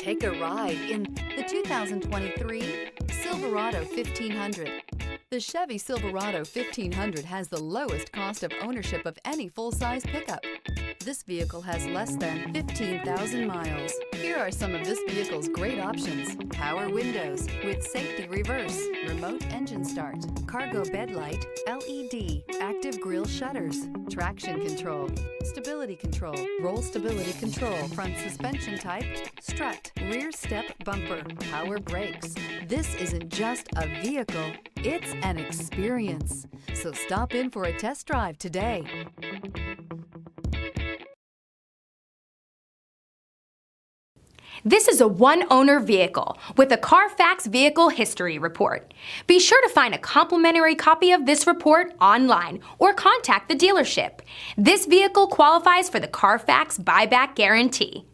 Take a ride in the 2023 Silverado 1500. The Chevy Silverado 1500 has the lowest cost of ownership of any full-size pickup. This vehicle has less than 15,000 miles. Here are some of this vehicle's great options: power windows with safety reverse, remote engine start, cargo bed light, LED, active grille shutters, traction control, stability control, roll stability control, front suspension type, strut, rear step bumper, power brakes. This isn't just a vehicle, it's an experience. So stop in for a test drive today. This is a one-owner vehicle with a Carfax Vehicle History Report. Be sure to find a complimentary copy of this report online or contact the dealership. This vehicle qualifies for the Carfax Buyback Guarantee.